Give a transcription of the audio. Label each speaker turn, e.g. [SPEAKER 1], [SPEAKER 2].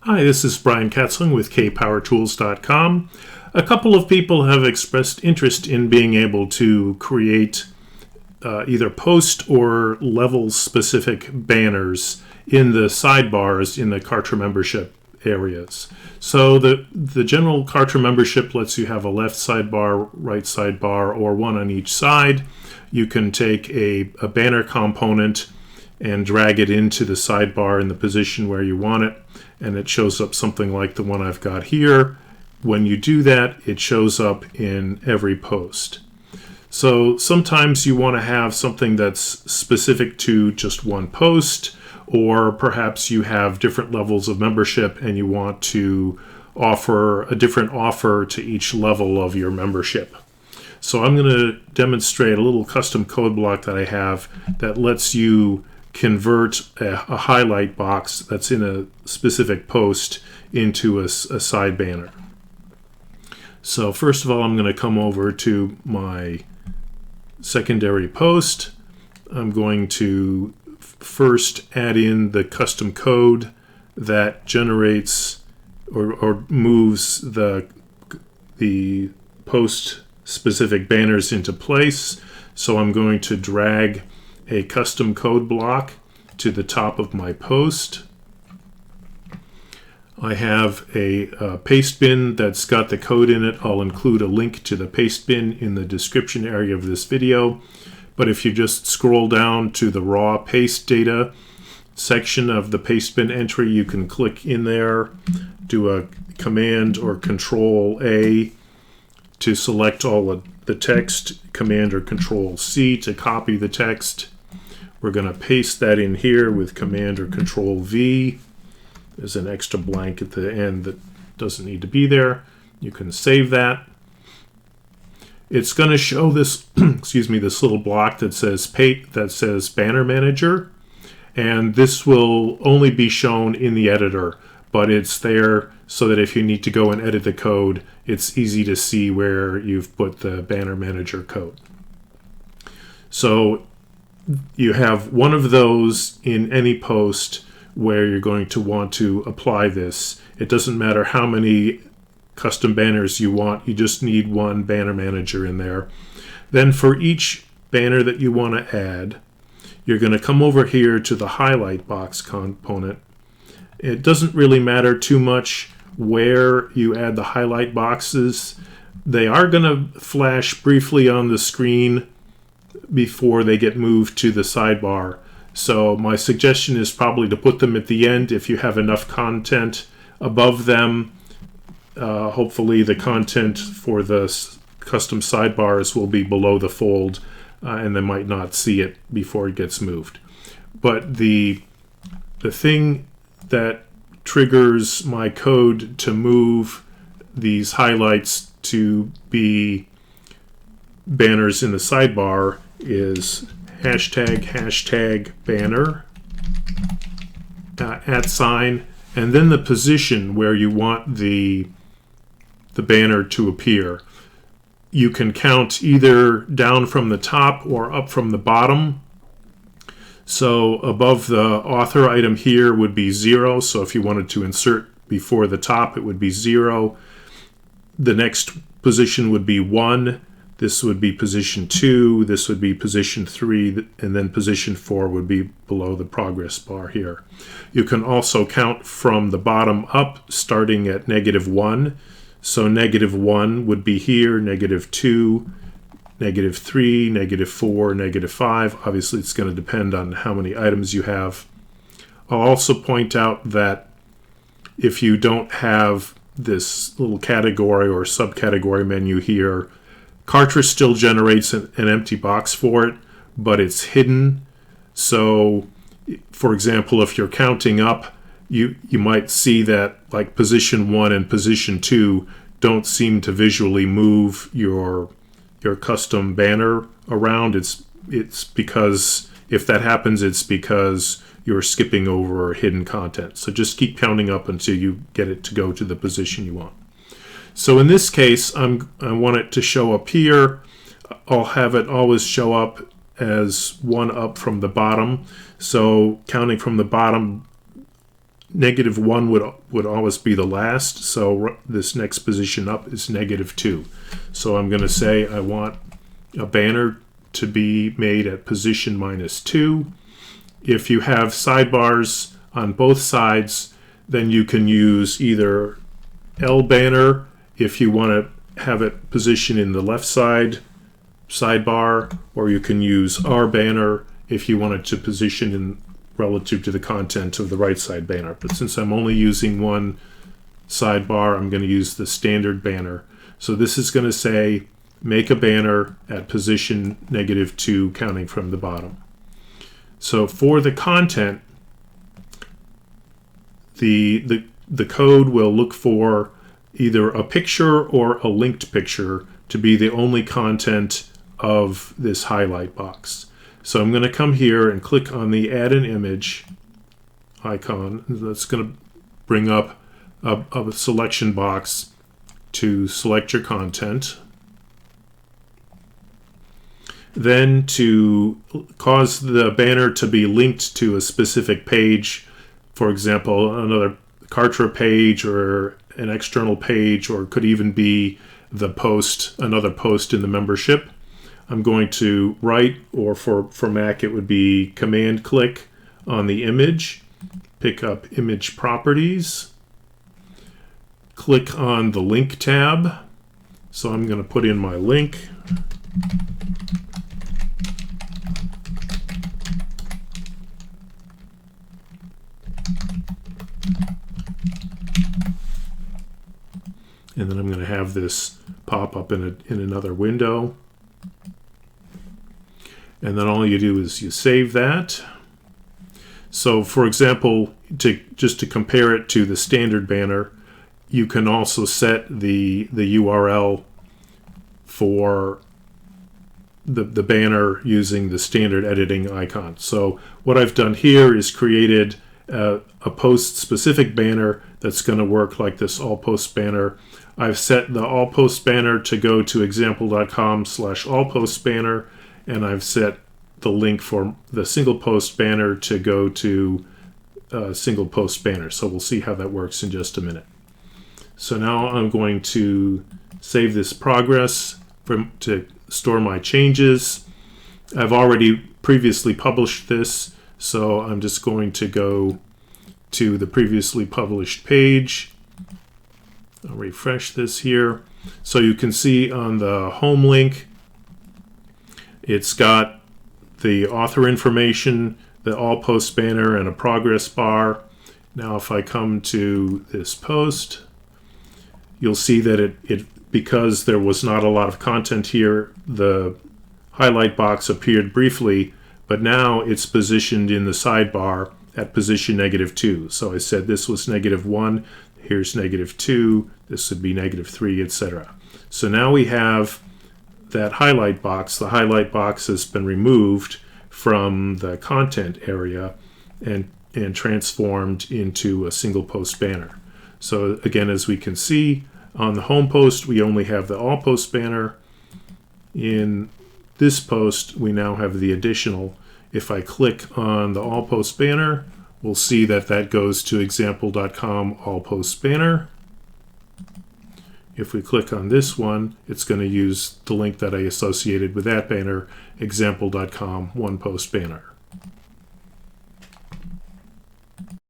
[SPEAKER 1] Hi, this is Brian Katzling with kpowertools.com. A couple of people have expressed interest in being able to create either post or level specific banners in the sidebars in the Kartra membership areas. So the general Kartra membership lets you have a left sidebar, right sidebar, or one on each side. You can take a banner component and drag it into the sidebar in the position where you want it, and it shows up something like the one I've got here. When you do that, it shows up in every post. So sometimes you want to have something that's specific to just one post, or perhaps you have different levels of membership and you want to offer a different offer to each level of your membership. So I'm going to demonstrate a little custom code block that I have that lets you convert a highlight box that's in a specific post into a side banner. So first of all, I'm going to come over to my secondary post. I'm going to first add in the custom code that generates or moves the post specific banners into place. So I'm going to drag a custom code block to the top of my post. I have a paste bin that's got the code in it. I'll include a link to the paste bin in the description area of this video. But if you just scroll down to the raw paste data section of the paste bin entry, you can click in there, do a Command or Control A to select all of the text, Command or Control C to copy the text. We're going to paste that in here with Command or Control V. There's an extra blank at the end that doesn't need to be there. You can save that. It's going to show this, this little block that says Banner Manager, and this will only be shown in the editor, but it's there so that if you need to go and edit the code, it's easy to see where you've put the Banner Manager code. So you have one of those in any post where you're going to want to apply this. It doesn't matter how many custom banners you want, you just need one banner manager in there. Then for each banner that you want to add, you're going to come over here to the highlight box component. It doesn't really matter too much where you add the highlight boxes. They are going to flash briefly on the screen before they get moved to the sidebar. So my suggestion is probably to put them at the end if you have enough content above them. Hopefully the content for the custom sidebars will be below the fold and they might not see it before it gets moved. But the thing that triggers my code to move these highlights to be banners in the sidebar is hashtag banner @ and then the position where you want the banner to appear. You can count either down from the top or up from the bottom. So above the author item here would be 0. So if you wanted to insert before the top, it would be 0. The next position would be 1. This would be position 2, this would be position 3, and then position 4 would be below the progress bar here. You can also count from the bottom up, starting at -1. So -1 would be here, -2, -3, -4, -5. Obviously, it's going to depend on how many items you have. I'll also point out that if you don't have this little category or subcategory menu here, Kartra still generates an empty box for it, but it's hidden. So, for example, if you're counting up, you might see that like position 1 and position 2 don't seem to visually move your custom banner around. It's because if that happens, it's because you're skipping over hidden content. So just keep counting up until you get it to go to the position you want. So in this case, I want it to show up here. I'll have it always show up as 1 up from the bottom. So counting from the bottom -1 would always be the last, so this next position up is -2. So I'm going to say I want a banner to be made at position -2. If you have sidebars on both sides, then you can use either L banner if you want to have it positioned in the left side sidebar, or you can use R banner if you want it to position in relative to the content of the right side banner. But since I'm only using one sidebar, I'm going to use the standard banner. So this is going to say make a banner at position -2 counting from the bottom. So for the content, the code will look for either a picture or a linked picture to be the only content of this highlight box. So I'm going to come here and click on the add an image icon. That's going to bring up a selection box to select your content. Then to cause the banner to be linked to a specific page, for example, another Kartra page or an external page, or it could even be the post, another post in the membership, I'm going to right, or for Mac it would be command click on the image, pick up image properties, click on the link tab. So I'm going to put in my link. And then I'm going to have this pop up in another window. And then all you do is you save that. So for example, just to compare it to the standard banner, you can also set the URL for the banner using the standard editing icon. So what I've done here is created a post specific banner that's going to work like this all post banner. I've set the all post banner to go to example.com/allpost banner, and I've set the link for the single post banner to go to single post banner. So we'll see how that works in just a minute. So now I'm going to save this progress to store my changes. I've already previously published this, so I'm just going to go to the previously published page. I'll refresh this here. So you can see on the home link, it's got the author information, the all post banner, and a progress bar. Now if I come to this post, you'll see that it because there was not a lot of content here, the highlight box appeared briefly, but now it's positioned in the sidebar at position -2. So I said this was -1, here's -2, this would be -3, etc. So now we have that highlight box. The highlight box has been removed from the content area and transformed into a single post banner. So again, as we can see, on the home post, we only have the all post banner. In this post, we now have the additional. If I click on the all post banner, we'll see that that goes to example.com all post banner. If we click on this one, it's going to use the link that I associated with that banner, example.com one post banner.